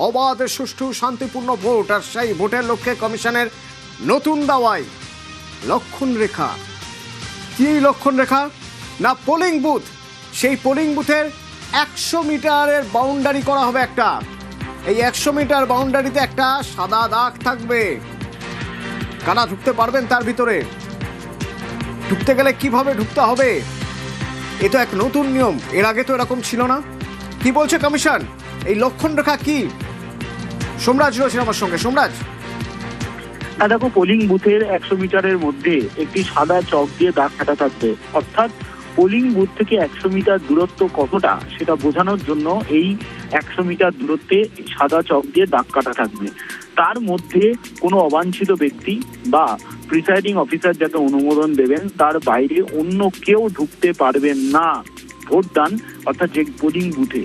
অবাধ, সুষ্ঠু, শান্তিপূর্ণ ভোট, আর সেই ভোটের লক্ষ্যে কমিশনের নতুন দাওয়াই লক্ষণ রেখা। কি লক্ষণ রেখা? না পোলিং বুথ। সেই পোলিং বুথের 100 মিটারের বাউন্ডারি করা হবে একটা। এই 100 মিটার বাউন্ডারিতে একটা সাদা দাগ থাকবে। কারা ঢুকতে পারবেন তার ভিতরে? ঢুকতে গেলে কিভাবে ঢুকতে হবে? এ তো এক নতুন নিয়ম, এর আগে তো এরকম ছিল না। কি বলছে কমিশন? এই লক্ষণ রেখা কি? সোমরাজ রয়েছে আমার সঙ্গে। সোমরাজ, দেখো, পোলিং বুথের 100 মিটারের মধ্যে একটি সাদা চক দিয়ে দাগ কাটা থাকবে। অর্থাৎ পোলিং বুথ থেকে 100 মিটার দূরত্ব কতটা সেটা বোঝানোর জন্য এই 100 মিটার দূরত্বে সাদা চক দিয়ে দাগ কাটা থাকবে। তার মধ্যে কোনো অবাঞ্ছিত ব্যক্তি বা প্রিসাইডিং অফিসার যাকে অনুমোদন দেবেন তার বাইরে অন্য কেউ ঢুকতে পারবেন না ভোটদান অর্থাৎ যে পোলিং বুথে।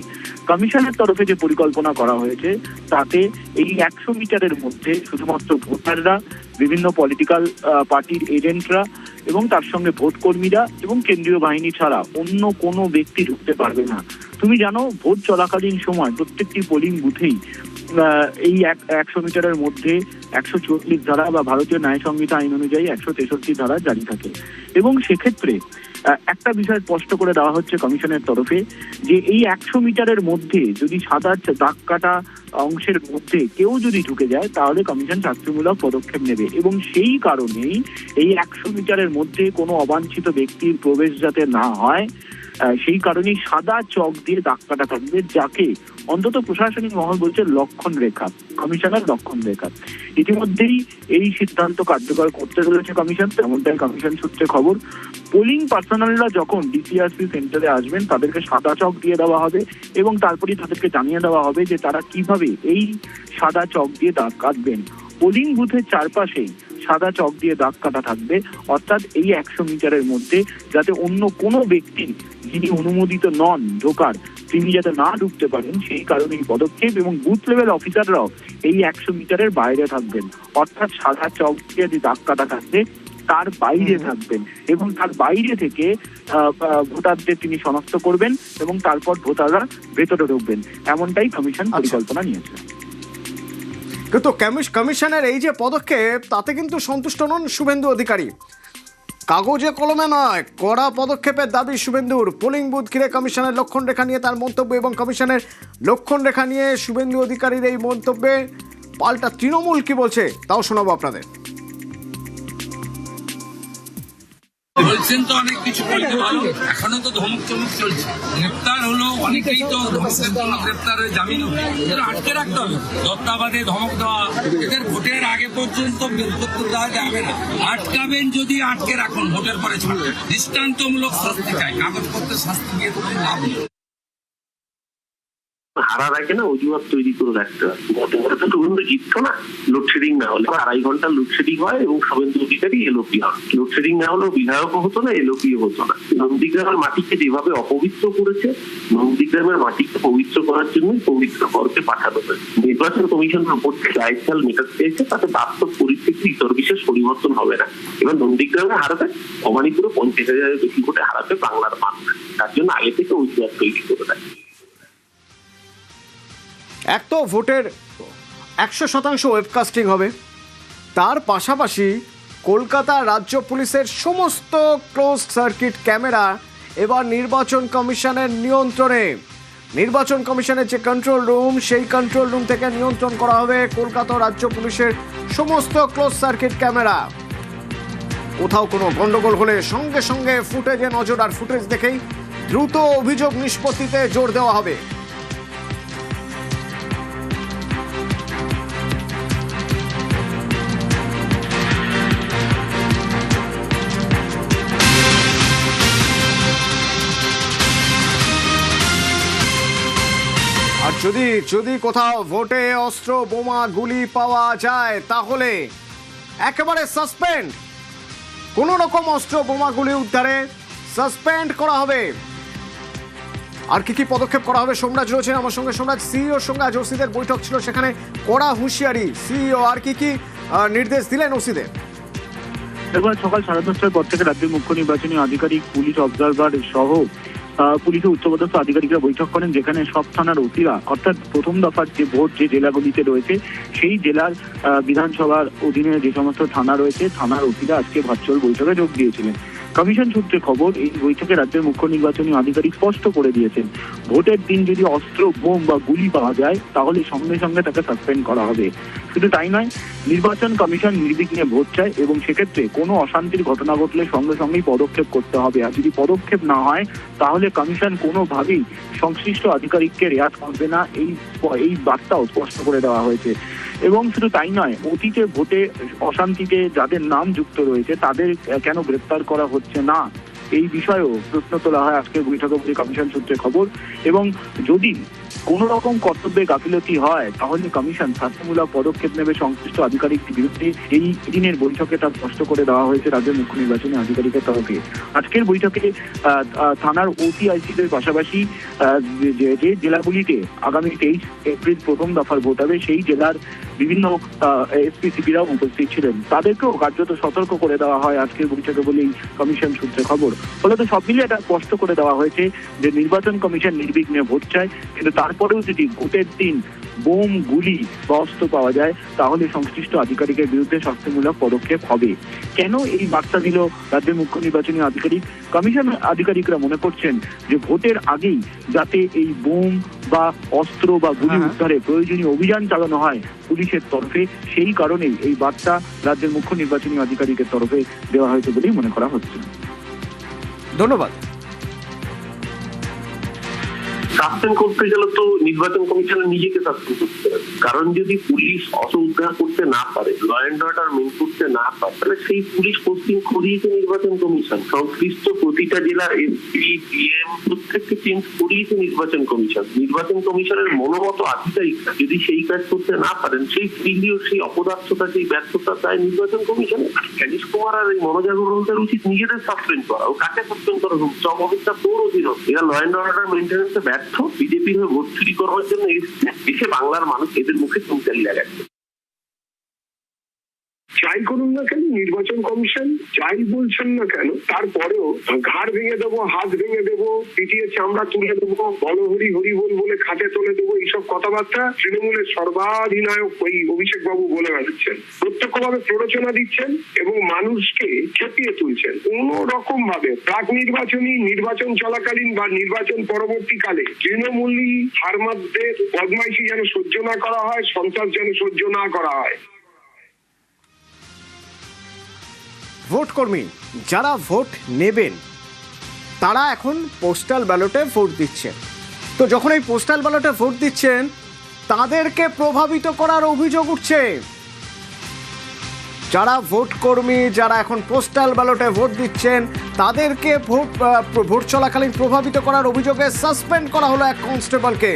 কমিশনের তরফে যে পরিকল্পনা করা হয়েছে তাতে এই 100 মিটারের মধ্যে শুধুমাত্র ভোটাররা, বিভিন্ন পলিটিক্যাল পার্টির এজেন্টরা এবং তার সঙ্গে ভোট কর্মীরা এবং কেন্দ্রীয় বাহিনী ছাড়া অন্য কোনো ব্যক্তি ঢুকতে পারবে না। তুমি জানো, ভোট চলাকালীন সময় প্রত্যেকটি পোলিং বুথেই এই 100 মিটারের মধ্যে 144 ধারা বা ভারতীয় ন্যায় সংহিতা আইন অনুযায়ী 163 ধারা জারি থাকে। এবং সেক্ষেত্রে একটা বিষয় স্পষ্ট করে দেওয়া হচ্ছে কমিশনের তরফে যে এই 100 মিটারের মধ্যে যদি সাদা দাগ কাটা অংশের মধ্যে কেউ যদি ঢুকে যায় তাহলে কমিশন শাস্তিমূলক পদক্ষেপ নেবে। এবং সেই কারণেই এই 100 মিটারের মধ্যে কোনো অবাঞ্ছিত ব্যক্তির প্রবেশ যাতে না হয় সেই কারণেই সাদা চক দিয়ে দাগ কাটা থাকবে, যাকে অন্তত প্রশাসনিক মহল বলছে লক্ষণ রেখা, কমিশনের লক্ষণ রেখা। ইতিমধ্যেই এই সিদ্ধান্ত কার্যকর করতে চলেছে কমিশন, তেমনটাই কমিশন সূত্রে খবর। পোলিং পার্সোনালরা যখন ডিসিআরসি সেন্টারে আসবেন তাদেরকে সাদা চক দিয়ে দেওয়া হবে এবং তারপরে তাদেরকে জানিয়ে দেওয়া হবে যে তারা কিভাবে এই সাদা চক দিয়ে দাগ কাটবেন। পোলিং বুথের চারপাশে সাদা চক দিয়ে দাগ কাটা থাকবে, অর্থাৎ এই 100 মিটারের মধ্যে যাতে অন্য কোনো ব্যক্তি যিনি অনুমোদিত নন ঢোকার তিনি যাতে না ঢুকতে পারেন সেই কারণে এই পদক্ষেপ। এবং বুথ লেভেল অফিসাররাও এই 100 মিটারের বাইরে থাকবেন, অর্থাৎ সাদা চক দিয়ে যে দাগ কাটা থাকবে তার বাইরে থাকবেন এবং তার বাইরে থেকে ভোটারদের তিনি শনাক্ত করবেন এবং তারপর ভোটাররা ভেতরে ঢুকবেন। এমনটাই কমিশন পরিকল্পনা নিয়েছে। কিন্তু কমিশনের এই যে পদক্ষেপ তাতে কিন্তু সন্তুষ্ট নন শুভেন্দু অধিকারী। কাগজে কলমে নয়, কড়া পদক্ষেপের দাবি শুভেন্দুর। পোলিং বুথ ঘিরে কমিশনের লক্ষণ রেখা নিয়ে তার মন্তব্য এবং কমিশনের লক্ষণ রেখা নিয়ে শুভেন্দু অধিকারীর এই মন্তব্যে পাল্টা তৃণমূল কি বলছে তাও শোনাবো আপনাদের। বলছেন তো অনেক কিছু করতে ভালো, এখনো তো ধমক চমক চলছে। গ্রেপ্তার হলো অনেকেই, তো গ্রেপ্তার হয়ে জামিন আটকে রাখতে হবে। দত্তাবাদে ধমক দেওয়া, এদের ভোটের আগে পর্যন্ত বের করতে দেওয়া যাবে না। আটকাবেন যদি আটকে রাখুন, ভোটের পরে ছাড়বেন। দৃষ্টান্তমূলক শাস্তি চাই, কাগজপত্রের শাস্তি দিয়ে কোনো লাভ নেই। হারার আগে না অজুহাত তৈরি করে রাখতে হবে। গতবারে তো শুভেন্দু জিততো না লোডশেডিং না হলে। 2.5 ঘন্টা লোডশেডিং হয় এবং শুভেন্দু অধিকারী এলওপি হয়। লোডশেডিং না হলেও বিধায়কও হতো না, এলওপিও হতো না। নন্দীগ্রামের মাটিকে যেভাবে অপবিত্র করেছে, নন্দীগ্রামের মাটিকে পবিত্র করার জন্য পবিত্র করতে পাঠানো হয়েছে। নির্বাচন কমিশনের উপর থেকে আইসাল মেটাতে চেয়েছে, তাতে বাস্তব পরিস্থিতি ইতর বিশেষ পরিবর্তন হবে না। এবার নন্দীগ্রামে হারাবে, ভবানীপুরে 50,000-এর বেশি ভোটে হারাবে বাংলার মানুষ। তার জন্য আগে থেকে অজুহাত তৈরি করে রাখে। এক তো ভোটের 100% ওয়েবকাস্টিং হবে, তার পাশাপাশি কলকাতা রাজ্য পুলিশের সমস্ত ক্লোজ সার্কিট ক্যামেরা এবার নির্বাচন কমিশনের নিয়ন্ত্রণে। নির্বাচন কমিশনের যে কন্ট্রোল রুম, সেই কন্ট্রোল রুম থেকে নিয়ন্ত্রণ করা হবে কলকাতা রাজ্য পুলিশের সমস্ত ক্লোজ সার্কিট ক্যামেরা। কোথাও কোনো গন্ডগোল হলে সঙ্গে সঙ্গে ফুটেজে নজর, আর ফুটেজ দেখেই দ্রুত অভিযোগ নিষ্পত্তিতে জোর দেওয়া হবে। আর যদি কোথাও ভোটে অস্ত্র, বোমা, গুলি পাওয়া যায় তাহলে একেবারে সাসপেন্ড। কোনো রকম অস্ত্র, বোমা, গুলি উদ্ধারে সাসপেন্ড করা হবে। আর কি পদক্ষেপ করা হবে? সোমরাজ রয়েছেন আমার সঙ্গে। সোমরাজ, সিইওর সঙ্গে আজ ওসিদের বৈঠক ছিল, সেখানে কড়া হুঁশিয়ারি সিইও। আর কি নির্দেশ দিলেন ওসিদের? এবার সকাল 10:30টার পর থেকে রাজ্যের মুখ্য নির্বাচনী আধিকারিক, পুলিশ অবজারভার সহ পুলিশের উচ্চপদস্থ আধিকারিকরা বৈঠক করেন, যেখানে সব থানার ওসিরা অর্থাৎ প্রথম দফার যে ভোট যে জেলাগুলিতে রয়েছে সেই জেলার বিধানসভার অধীনে যে সমস্ত থানা রয়েছে থানার ওসিরা আজকে ভার্চুয়াল বৈঠকে যোগ দিয়েছিলেন। কমিশন সূত্রে খবর, এই বৈঠকে রাজ্যের মুখ্য নির্বাচনী আধিকারিক স্পষ্ট করে দিয়েছেন, ভোটের দিন যদি অস্ত্র, বোম বা গুলি পাওয়া যায় তাহলে সঙ্গে সঙ্গে তাকে সাসপেন্ড করা হবে। শুধু তাই নয়, নির্বাচন কমিশন নির্বিঘ্নে ভোট চায় এবং সেক্ষেত্রে কোনো অশান্তির ঘটনা ঘটলে সঙ্গে সঙ্গেই পদক্ষেপ করতে হবে। আর যদি পদক্ষেপ না হয় তাহলে কমিশন কোনোভাবেই সংশ্লিষ্ট আধিকারিককে রেয়াত করবে না, এই বার্তাও স্পষ্ট করে দেওয়া হয়েছে। এবং শুধু তাই নয়, অতীতে ভোটে অশান্তিতে যাদের নাম যুক্ত রয়েছে তাদের কেন গ্রেপ্তার করা হচ্ছে না এই বিষয়েও প্রশ্ন তোলা হয় আজকের বৈঠকে বলে কমিশন সূত্রে খবর। এবং যদি কোন রকম কর্তব্যে গাফিলতি হয় তাহলে কমিশন শাস্তিমূলক পদক্ষেপ নেবে সংশ্লিষ্ট আধিকারিকদের বিরুদ্ধে। এই দিনের বৈঠকে তা স্পষ্ট করে দেওয়া হয়েছে রাজ্যের মুখ্য নির্বাচনী আধিকারিকের তরফে। আজকের বৈঠকে থানার ওসিআইসিদের পাশাপাশি যে জেলাগুলিতে আগামী 23 এপ্রিল প্রথম দফার ভোট হবে সেই জেলার বিভিন্ন এসপি-সিপিরাও উপস্থিত ছিলেন, তাদেরকেও কার্যত সতর্ক করে দেওয়া হয় আজকের বৈঠকে বলেই কমিশন সূত্রে খবর। ফলত সব মিলিয়ে এটা স্পষ্ট করে দেওয়া হয়েছে যে নির্বাচন কমিশন নির্বিঘ্নে ভোট চায়, কিন্তু তারপরেও যদি ভোটের দিন বোম, গুলি বা অস্ত্র পাওয়া যায় তাহলে সংশ্লিষ্ট আধিকারিকের বিরুদ্ধে শাস্তিমূলক পদক্ষেপ হবে। কেন এই বার্তা দিল রাজ্যের মুখ্য নির্বাচনী আধিকারিক? কমিশন আধিকারিকরা মনে করছেন যে ভোটের আগেই যাতে এই বোম বা অস্ত্র বা গুলি উদ্ধারে প্রয়োজনীয় অভিযান চালানো হয় পুলিশের তরফে, সেই কারণেই এই বার্তা রাজ্যের মুখ্য নির্বাচনী আধিকারিকের তরফে দেওয়া হয়েছে বলেই মনে করা হচ্ছে। ধন্যবাদ। সাসপেন্ড করতে গেলে তো নির্বাচন কমিশনের নিজেকে সাসপেন্ড করতে হবে। কারণ যদি পুলিশ অস্ত্র উদ্ধার করতে না পারে, ল অ্যান্ড অর্ডার মেন করতে না পারে, তাহলে সেই পুলিশ পোস্টিং করিয়েছে নির্বাচন কমিশন। সংশ্লিষ্ট প্রতিটা জেলার এসপি, ডিএম প্রত্যেককে চেঞ্জ করিয়েছে নির্বাচন কমিশন। নির্বাচন কমিশনের মনোমত আধিকারিকরা যদি সেই কাজ করতে না পারেন, সেই ফিল্ডিও সেই অপদার্থতা, সেই ব্যর্থতা তাই নির্বাচন কমিশনের। জ্ঞানেশ কুমার আর এই মনোজ আগরওয়ালদের উচিত নিজেদের সাসপেন্ড করা। ও কাকে সাসপেন্ড করা? সব অফিসার পৌর অধীনস্থ। এরা ল অ্যান্ড অর্ডার মেনটেন্যান্সে ব্যর্থ, বিজেপির হয়ে ভোট চুরি করার জন্য এসে বাংলার মানুষ এদের মুখে চুনকালি লাগাচ্ছে। যাই করুন না কেন নির্বাচন কমিশন, যাই বলছেন না কেন, তারপরেও ঘাড় ভেঙে দেবো, হাত ভেঙে দেবো, পিটিয়ে চামড়া তুলে দেবো, বলহরি হরিবোল বলে খাতে তুলে দেবো, এইসব কথাবার্তা তৃণমূলের সর্বাধিনায়ক ওই অভিষেক বাবু বলে বেড়াচ্ছেন। প্রত্যক্ষভাবে প্ররোচনা দিচ্ছেন এবং মানুষকে খেপিয়ে তুলছেন। কোন রকম ভাবে প্রাক নির্বাচনী, নির্বাচন চলাকালীন বা নির্বাচন পরবর্তীকালে তৃণমূলী ফার্মারদের বদমাইশি যেন সহ্য না করা হয়, সন্ত্রাস যেন সহ্য না করা হয়। ভোট কর্মী যারা ভোট নেবেন তারা এখন পোস্টাল ব্যালটে ভোট দিচ্ছেন। তো যখন এই পোস্টাল ব্যালটে ভোট দিচ্ছেন তাদেরকে প্রভাবিত করার অভিযোগ উঠছে। যারা ভোট কর্মী, যারা এখন পোস্টাল ব্যালটে ভোট দিচ্ছেন তাদেরকে ভোট চলাকালীন প্রভাবিত করার অভিযোগে সাসপেন্ড করা হলো এক কনস্টেবলকে।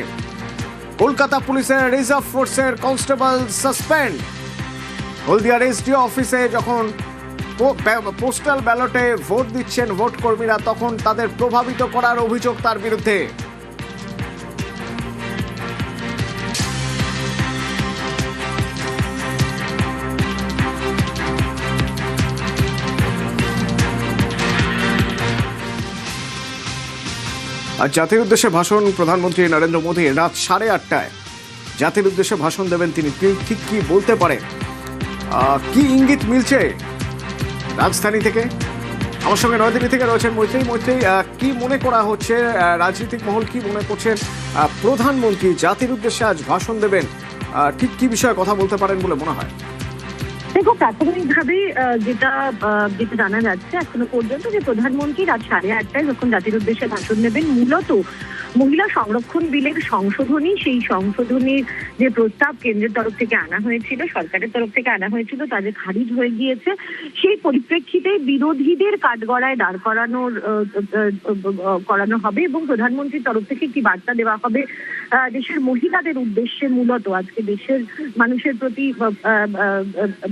কলকাতা পুলিশের রিজার্ভ ফোর্সের কনস্টেবল সাসপেন্ড। হলদিয়ার এসডিও অফিসে যখন পোস্টাল ব্যালটে ভোট দিচ্ছেন ভোট কর্মীরা তখন তাদের প্রভাবিত করার অভিযোগ তার বিরুদ্ধে। আর জাতির উদ্দেশ্যে ভাষণ প্রধানমন্ত্রী নরেন্দ্র মোদী রাত 8:30টায় জাতির উদ্দেশ্যে ভাষণ দেবেন। তিনি ঠিক কি বলতে পারেন, কি ইঙ্গিত মিলছে রাজধানী থেকে? আমার সঙ্গে নয়াদিল্লি থেকে রয়েছেন মৈত্রী। কি মনে করা হচ্ছে, রাজনৈতিক মহল কি মনে করছেন প্রধানমন্ত্রী জাতির উদ্দেশ্যে আজ ভাষণ দেবেন, ঠিক কি বিষয়ে কথা বলতে পারেন বলে মনে হয়? দেখো, প্রাথমিকভাবে যেটা জানা যাচ্ছে এখনো পর্যন্ত যে প্রধানমন্ত্রী রাত 8:30টায় যখন জাতির উদ্দেশ্যে ভাষণ নেবেন, মূলত মহিলা সংরক্ষণ বিলের সংশোধনী, সেই সংশোধনীর যে প্রস্তাব কেন্দ্রের তরফ থেকে আনা হয়েছিল, সরকারের তরফ থেকে আনা হয়েছিল, তা যে খারিজ হয়ে গিয়েছে, সেই পরিপ্রেক্ষিতে বিরোধীদের কাঠগড়ায় দাঁড় করানো হবে এবং প্রধানমন্ত্রীর তরফ থেকে একটি বার্তা দেওয়া হবে দেশের মহিলাদের উদ্দেশ্যে। মূলত আজকে দেশের মানুষের প্রতি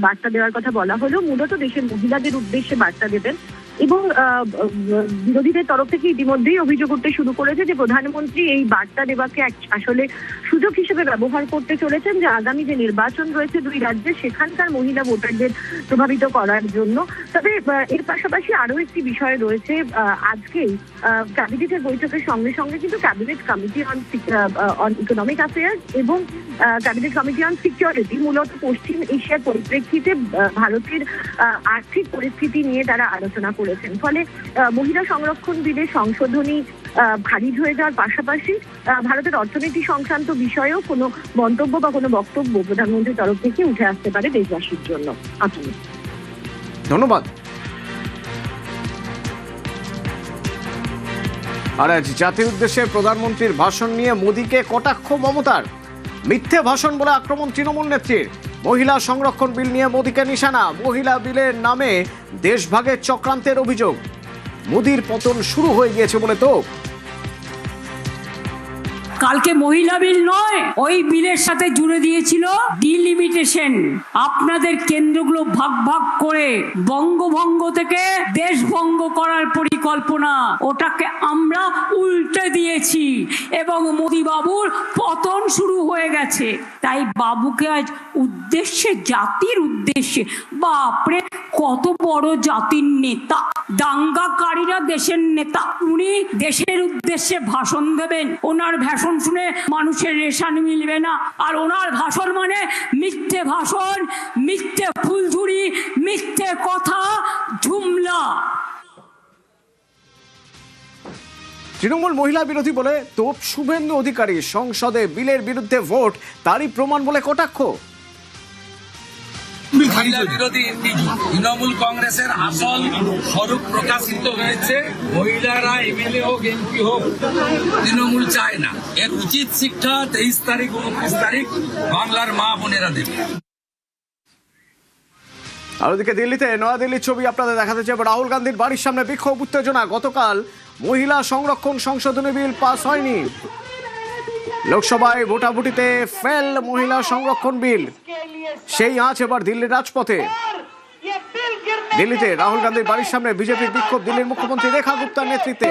বার্তা দেওয়ার কথা বলা হলো, মূলত দেশের মহিলাদের উদ্দেশ্যে বার্তা দেবেন এবং বিরোধীদের তরফ থেকে ইতিমধ্যেই অভিযোগ উঠতে শুরু করেছে যে প্রধানমন্ত্রী এই বার্তা দেওয়াকে আসলে সুযোগ হিসেবে ব্যবহার করতে চলেছেন, যে আগামী যে নির্বাচন রয়েছে দুই রাজ্যে সেখানকার মহিলা ভোটারদের প্রভাবিত করার জন্য। তবে এর পাশাপাশি আরো একটি বিষয় রয়েছে, আজকেই ক্যাবিনেটের বৈঠকের সঙ্গে সঙ্গে কিন্তু cabinet committee on economic affairs এবং ক্যাবিনেট কমিটি অন সিকিউরিটি মূলত পশ্চিম এশিয়ার পরিপ্রেক্ষিতে ভারতের আর্থিক পরিস্থিতি নিয়ে তারা আলোচনা করেছেন। ফলে মহিলা সংরক্ষণ বিলে সংশোধনী খারিজ হয়ে যাওয়ার পাশাপাশি ভারতের অর্থনীতি সংক্রান্ত বিষয়েও কোনো মন্তব্য বা কোনো বক্তব্য প্রধানমন্ত্রীর তরফ থেকে উঠে আসতে পারে দেশবাসীর জন্য। আপনি ধন্যবাদ। আর আজ জাতির উদ্দেশ্যে প্রধানমন্ত্রীর ভাষণ নিয়ে মোদীকে কটাক্ষ মমতার। মিথ্যে ভাষণ বলে আক্রমণ তৃণমূল নেত্রীর। মহিলা সংরক্ষণ বিল নিয়ে মোদীকে নিশানা। মহিলা বিলের নামে দেশভাগের চক্রান্তের অভিযোগ। মোদীর পতন শুরু হয়ে গিয়েছে বলে তো। কালকে মহিলা বিল নয়, ওই বিলের সাথে জুড়ে দিয়েছিল ডিলিমিটেশন। আপনাদের কেন্দ্রগুলো ভাগ ভাগ করে বঙ্গভঙ্গ থেকে দেশভঙ্গ করার পরিকল্পনা, ওটাকে আমরা উল্টে দিয়েছি এবং মোদি বাবুর পতন শুরু হয়ে গেছে। তাই বাবুকে আজ উদ্দেশ্যে, জাতির উদ্দেশ্যে, বাপরে কত বড় জাতির নেতা, দাঙ্গাকারীরা দেশের নেতা, উনি দেশের উদ্দেশ্যে ভাষণ দেবেন। ওনার ভাষণ শুনে মানুষের রেশন মিলবে না। আর ওনার ভাষণ মানে মিথ্যে ভাষণ, মিথ্যে ফুলঝুরি, মিথ্যে কথা, জুমলা। তৃণমূল মহিলা বিরোধী বলে তোপ শুভেন্দু অধিকারী। সংসদে বিলের বিরুদ্ধে ভোট তারই প্রমাণ বলে কটাক্ষ। মহিলা বিরোধী তৃণমূল কংগ্রেসের আসল স্বরূপ প্রকাশিত হয়েছে। মহিলারা এমএলএ হোক, এমপি হোক, তৃণমূল চায় না। এর উচিত শিক্ষা 23 তারিখ 29 তারিখ বাংলার মা বোনেরা দেবে। আর ওদিকে দিল্লিতে নয়াদিল্লির ছবি আপনাদের দেখাতে চাইব। রাহুল গান্ধীর বাড়ির সামনে বিক্ষোভ, উত্তেজনা। গতকাল মহিলা সংরক্ষণ সংশোধনী বিল পাস হয়নি। লোকসভায় ভোটাভুটিতে ফেল মহিলা সংরক্ষণ বিল। সেই আঁচ এবার দিল্লির রাজপথে। দিল্লিতে রাহুল গান্ধীর বাড়ির সামনে বিজেপির বিক্ষোভ। দিল্লির মুখ্যমন্ত্রী রেখা গুপ্তার নেতৃত্বে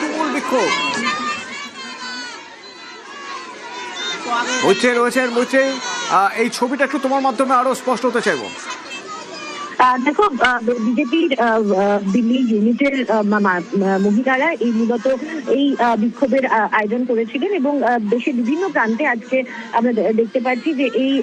তুমুল বিক্ষোভ। রয়েছে এই ছবিটা একটু তোমার মাধ্যমে আরো স্পষ্ট হতে চাইবো। দেখো, বিজেপির দিল্লি ইউনিটের মহিলারা এই মূলত এই বিক্ষোভের আয়োজন করেছিলেন এবং দেশের বিভিন্ন প্রান্তে আজকে আমরা দেখতে পাচ্ছি যে এই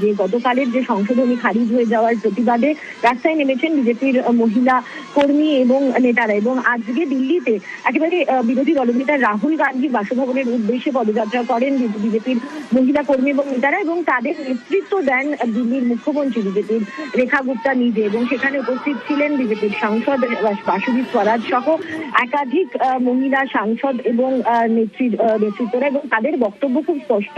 যে গতকালের যে সংশোধনী খারিজ হয়ে যাওয়ার প্রতিবাদে রাস্তায় নেমেছেন বিজেপির মহিলা কর্মী এবং নেতারা। এবং আজকে দিল্লিতে একেবারে বিরোধী দলনেতা রাহুল গান্ধীর বাসভবনের উদ্দেশ্যে পদযাত্রা করেন বিজেপির মহিলা কর্মী এবং নেতারা, এবং তাদের নেতৃত্ব দেন দিল্লির মুখ্যমন্ত্রী বিজেপির রেখা গুপ্তা নিজে। এবং সেখানে উপস্থিত ছিলেন বিজেপির সাংসদ বাসুদী স্বরাজ সহ একাধিক মহিলা সাংসদ এবং নেতৃত্বরা। এবং তাদের বক্তব্য খুব স্পষ্ট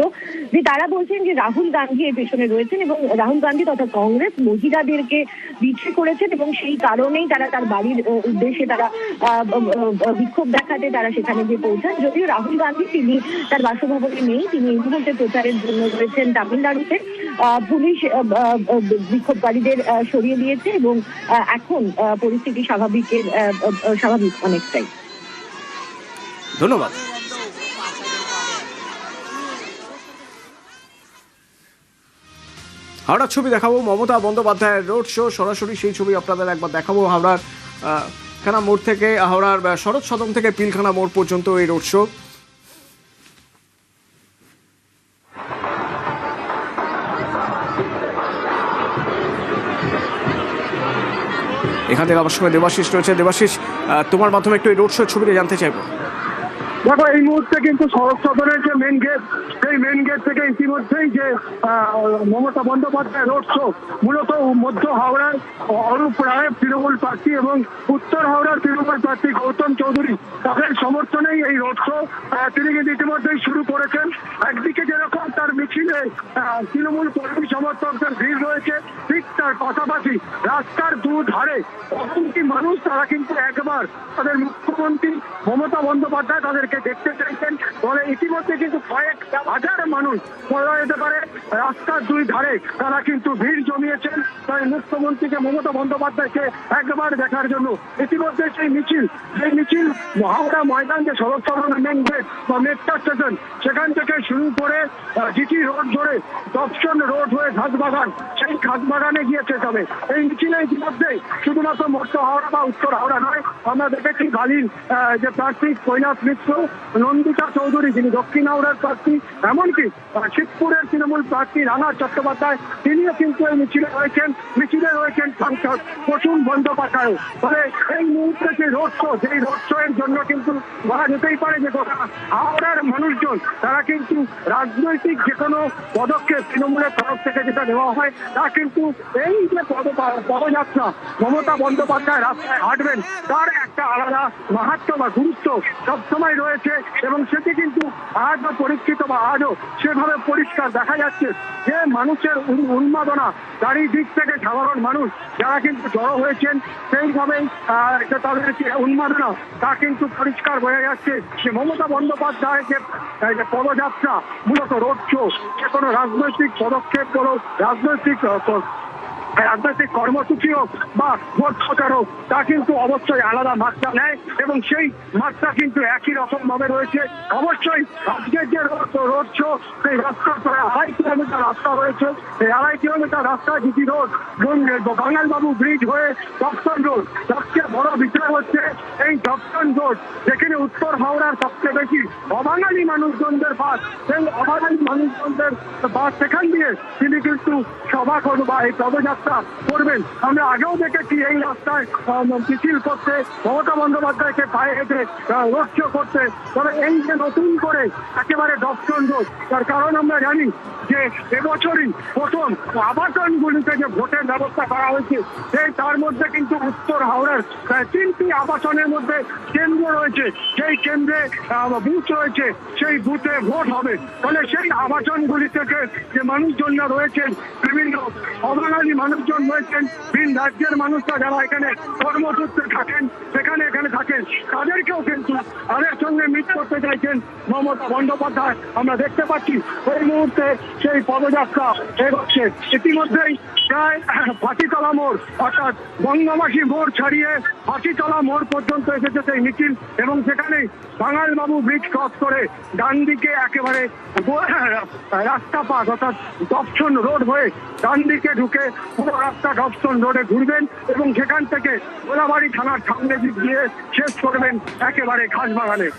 যে তারা বলছেন যে রাহুল গান্ধী এর পেছনে রয়েছেন এবং রাহুল গান্ধী তথা কংগ্রেস মহিলাদেরকে বিক্রি করেছেন এবং সেই কারণেই তারা তার বাড়ির উদ্দেশ্যে তারা বিক্ষোভ দেখাতে তারা সেখানে গিয়ে পৌঁছান। যদিও রাহুল গান্ধী তিনি তার বাসভবনে নেই, তিনি এই মুহূর্তে প্রচারের জন্য রয়েছেন তামিলনাড়ুতে। পুলিশ বিক্ষোভকারীদের সরিয়ে দিয়েছে এবং এখন পরিস্থিতি স্বাভাবিক অনেকটাই। ধন্যবাদ। হাওড়ার ছবি দেখাবো। মমতা বন্দ্যোপাধ্যায়ের রোড শো, সরাসরি সেই ছবি আপনাদের একবার দেখাবো। হাওড়ার খানা মোড় থেকে, হাওড়ার শরৎ সদন থেকে পিলখানা মোড় পর্যন্ত এই রোড শো। এখান থেকে আমার সঙ্গে দেবাশিস রয়েছে। দেবাশিস, তোমার মাধ্যমে একটু এই রোড শোর ছবিটা জানতে চাইবো। দেখো, এই মুহূর্তে কিন্তু শরৎ সদনের যে মেন গেট, সেই মেন গেট থেকে ইতিমধ্যেই যে মমতা বন্দ্যোপাধ্যায় রোড শো, মূলত মধ্য হাওড়ার অরূপ রায় তৃণমূল প্রার্থী এবং উত্তর হাওড়ার তৃণমূল প্রার্থী গৌতম চৌধুরী, তাদের সমর্থনেই এই রোড শো তিনি কিন্তু ইতিমধ্যেই শুরু করেছেন। একদিকে যেরকম তার মিছিলে তৃণমূল কর্মী সমর্থকদের ভিড় রয়েছে, ঠিক তার পাশাপাশি রাস্তার দুধারে অসংখ্য মানুষ, তারা কিন্তু একবার তাদের মুখ্যমন্ত্রী মমতা বন্দ্যোপাধ্যায় তাদেরকে তাকে দেখতে চাইছেন। ফলে ইতিমধ্যে কিন্তু কয়েক হাজার মানুষ বলা যেতে পারে রাস্তার দুই ধারে তারা কিন্তু ভিড় জমিয়েছেন তাই মুখ্যমন্ত্রীকে মমতা বন্দ্যোপাধ্যায়কে একবার দেখার জন্য। ইতিমধ্যে সেই মিছিল হাওড়া ময়দান যে সড়ক সরবরাহ মেন গেট বা মেট্রো স্টেশন সেখান থেকে শুরু করে জিটি রোড ধরে দর্শন রোড হয়ে ঘাসবাগান, সেই ঘাসবাগানে গিয়েছে। তবে এই মিছিলে ইতিমধ্যেই শুধুমাত্র মধ্য হাওড়া বা উত্তর হাওড়া নয়, আমরা দেখেছি বালির যে প্রার্থী কৈলাস মিশ্র, নন্দিতা চৌধুরী যিনি দক্ষিণ হাওড়ার প্রার্থী, এমনকি শিবপুরের তৃণমূল প্রার্থী রানা চট্টোপাধ্যায় তিনিও কিন্তু এই মিছিলে রয়েছেন সাংসদ প্রসূন বন্দ্যোপাধ্যায়। ফলে এই মুহূর্তে যে রোড শো, যেই রোড শো এর জন্য কিন্তু বলা যেতেই পারে যে গোটা হাওড়ার মানুষজন তারা কিন্তু রাজনৈতিক যে কোনো পদক্ষেপ তৃণমূলের তরফ থেকে যেটা নেওয়া হয় তা কিন্তু এই যে পদযাত্রা মমতা বন্দ্যোপাধ্যায় রাস্তায় হাঁটবেন তার একটা আলাদা মাহাত্ম্য বা গুরুত্ব সবসময় রয়েছে এবং সেটি কিন্তু আজও পরীক্ষিত বা আজও সেভাবে পরিষ্কার দেখা যাচ্ছে যে মানুষের উন্মাদনা চারিদিক থেকে সাধারণ মানুষ যারা কিন্তু জড়ো হয়েছেন সেইভাবেই তাদের যে উন্মাদনা তা কিন্তু পরিষ্কার বোঝা যাচ্ছে যে মমতা বন্দ্যোপাধ্যায়ের যে পদযাত্রা মূলত রোড শো, যে কোনো রাজনৈতিক পদক্ষেপ কোনো রাজনৈতিক কর্মসূচি হোক বা ভোট প্রচার হোক তা কিন্তু অবশ্যই আলাদা মাত্রা নেয় এবং সেই মাত্রা কিন্তু একই রকম ভাবে রয়েছে। অবশ্যই আজকের যে রোড শো সেই রাস্তা প্রায় 2.5 কিলোমিটার রাস্তা রয়েছে। এই 2.5 কিলোমিটার রাস্তা জিটি রোড বাঙালবাবু ব্রিজ হয়ে দপ্তন রোড, সবচেয়ে বড় বিষয় হচ্ছে এই দপ্তন রোড যেখানে উত্তর হাওড়ার সবচেয়ে বেশি অবাঙালি মানুষজনদের বাস, সেই অবাঙালি মানুষজনদের বাস সেখান দিয়ে তিনি কিন্তু সভা করবেন বা এই পদযাত্রা করবেন। আমরা আগেও দেখেছি এই রাস্তায় মিছিল করতে মমতা বন্দ্যোপাধ্যায়কে পায়ে হেঁটে রোড শো করতে। তবে এই যে নতুন করে একেবারে দপ্তন রোড, তার কারণ আমরা জানি যে এবছরই প্রথম আবাসনগুলিতে যে ভোটের ব্যবস্থা করা হয়েছে তার মধ্যে কিন্তু উত্তর হাওড়ার 3টি আবাসনের মধ্যে কেন্দ্র রয়েছে, সেই কেন্দ্রে বুথ রয়েছে, সেই বুথে ভোট হবে। ফলে সেই আবাসনগুলি থেকে যে মানুষজনরা রয়েছেন, বিভিন্ন অবাঙালি মানুষজন রয়েছেন, ভিন রাজ্যের মানুষরা যারা এখানে কর্মসূত্রে থাকেন এখানে থাকেন, তাদেরকেও কিন্তু তাদের সঙ্গে মিট করতে চাইছেন মমতা বন্দ্যোপাধ্যায়। আমরা দেখতে পাচ্ছি এই মুহূর্তে সেই পদযাত্রা এগোচ্ছে। ইতিমধ্যেই প্রায় ফাঁসিতলা মোড় অর্থাৎ বঙ্গবাসী মোড় ছাড়িয়ে ফাঁসিতলা মোড় পর্যন্ত এসেছে সেই মিছিল এবং সেখানেই বাঙালবাবু ব্রিজ ক্রস করে ডান দিকে একেবারে রাস্তা পাস অর্থাৎ দপ্তন রোড হয়ে ডান দিকে ঢুকে পুরো রাস্তা দপ্তন রোডে ঘুরবেন এবং সেখান থেকে গোলাবাড়ি থানার সামনে দিক দিয়ে শেষ করবেন একেবারে ঘাসবাগানে।